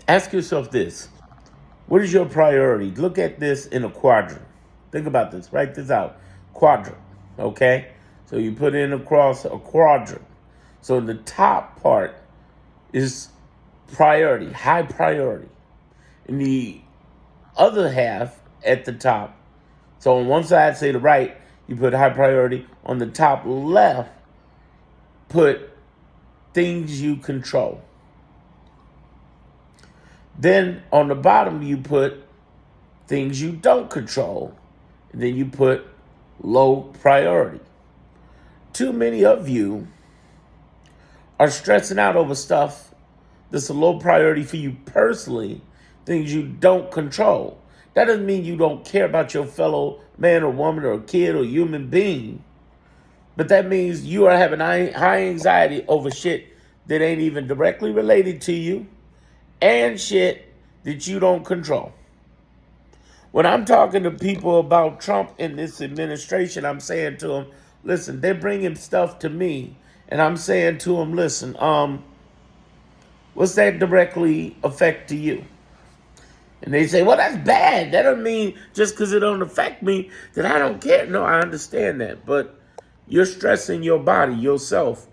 Ask yourself this. What is your priority? Look at this in a quadrant. Think about this. Write this out. Quadrant. Okay? So you put in across a quadrant. So the top part is priority, high priority. And the other half at the top. So on one side, say the right, you put high priority. On the top left, put things you control. Then on the bottom, you put things you don't control. And then you put low priority. Too many of you are stressing out over stuff that's a low priority for you personally, things you don't control. That doesn't mean you don't care about your fellow man or woman or kid or human being, but that means you are having high anxiety over shit that ain't even directly related to you and shit that you don't control. When I'm talking to people about Trump and this administration, I'm saying to them, listen, they're bringing stuff to me, and I'm saying to them, listen, what's that directly affect to you? And they say, well, that's bad. That doesn't mean just because it don't affect me that I don't care. No, I understand that. But you're stressing your body, yourself,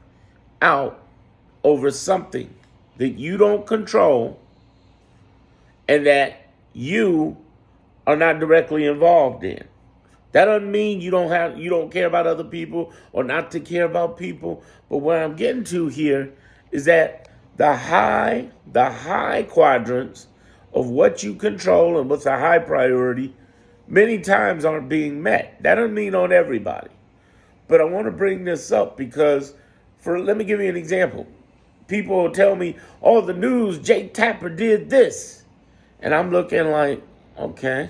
out over something that you don't control and that you are not directly involved in. That doesn't mean you don't care about other people or not to care about people. But what I'm getting to here is that the high quadrants of what you control and what's a high priority many times aren't being met. That doesn't mean on everybody. But I want to bring this up because let me give you an example. People will tell me, oh, the news, Jake Tapper did this. And I'm looking like, okay,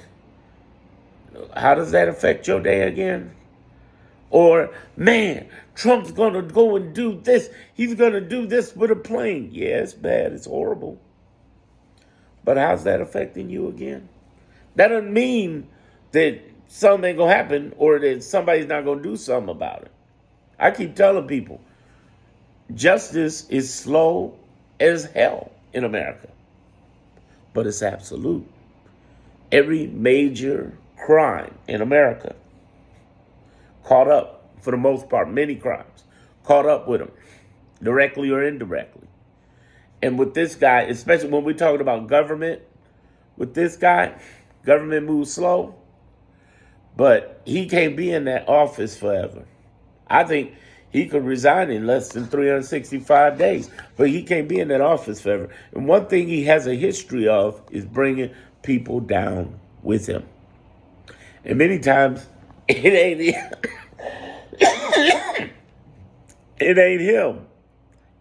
how does that affect your day again? Or, man, Trump's going to go and do this. He's going to do this with a plane. Yeah, it's bad. It's horrible. But how's that affecting you again? That doesn't mean that something ain't going to happen or that somebody's not going to do something about it. I keep telling people, justice is slow as hell in America, but it's absolute. Every major crime in America caught up, for the most part, many crimes, caught up with them, directly or indirectly. And with this guy, especially when we're talking about government, with this guy, government moves slow, but he can't be in that office forever. I think he could resign in less than 365 days, but he can't be in that office forever. And one thing he has a history of is bringing people down with him. And many times, it ain't him.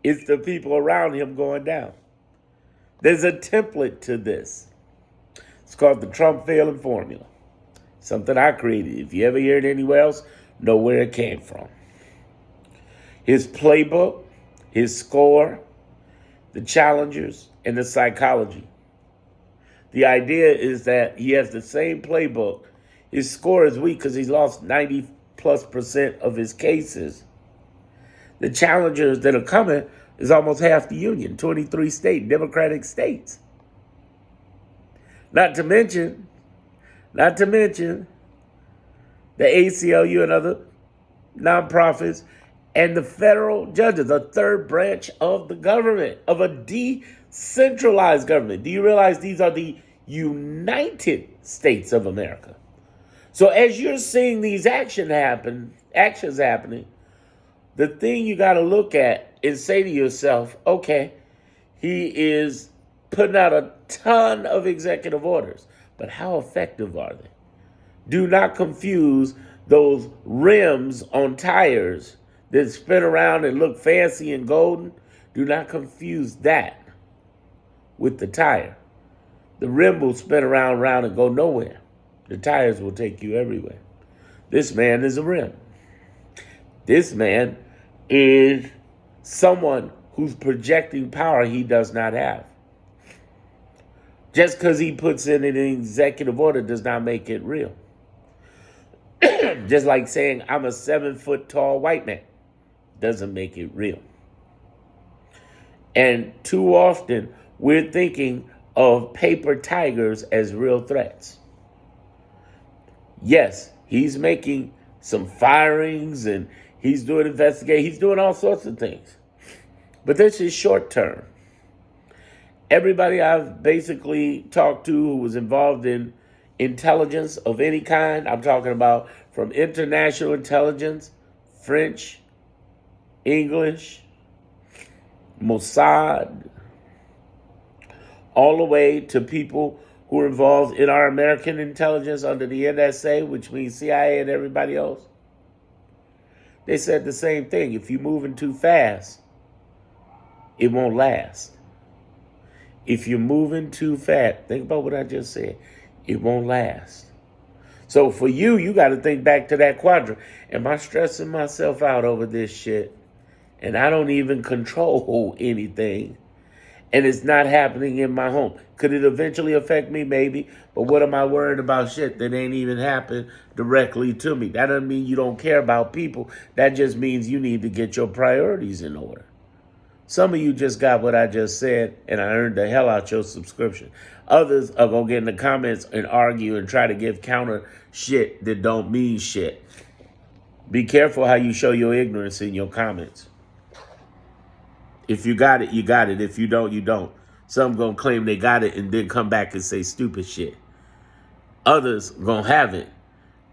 It's the people around him going down. There's a template to this. It's called the Trump failing formula. Something I created. If you ever hear it anywhere else, know where it came from. His playbook, his score, the challengers, and the psychology. The idea is that he has the same playbook. His score is weak because he's lost 90+% of his cases. The challengers that are coming is almost half the union, 23 Democratic states. Not to mention the ACLU and other nonprofits and the federal judges, a third branch of the government, of a decentralized government. Do you realize these are the United States of America? So as you're seeing these actions happening, the thing you got to look at is say to yourself, okay, he is putting out a ton of executive orders, but how effective are they? Do not confuse those rims on tires that spin around and look fancy and golden. Do not confuse that with the tire. The rim will spin around and go nowhere. The tires will take you everywhere. This man is a rim. This man is someone who's projecting power he does not have. Just because he puts in an executive order does not make it real. Just like saying I'm a 7-foot tall white man doesn't make it real. And too often we're thinking, of paper tigers as real threats. Yes, he's making some firings and he's doing investigations. He's doing all sorts of things. But this is short term. Everybody I've basically talked to who was involved in intelligence of any kind, I'm talking about from international intelligence, French, English, Mossad, all the way to people who are involved in our American intelligence under the NSA, which means CIA and everybody else. They said the same thing. If you're moving too fast, it won't last. If you're moving too fast, think about what I just said, it won't last. So for you, you got to think back to that quadrant. Am I stressing myself out over this shit? And I don't even control anything. And it's not happening in my home. Could it eventually affect me? Maybe. But what am I worried about shit that ain't even happened directly to me? That doesn't mean you don't care about people. That just means you need to get your priorities in order. Some of you just got what I just said, and I earned the hell out your subscription. Others are going to get in the comments and argue and try to give counter shit that don't mean shit. Be careful how you show your ignorance in your comments. If you got it, you got it. If you don't, you don't. Some going to claim they got it and then come back and say stupid shit. Others going to have it,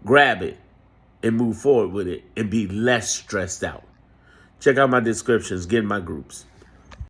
grab it, and move forward with it and be less stressed out. Check out my descriptions. Get in my groups.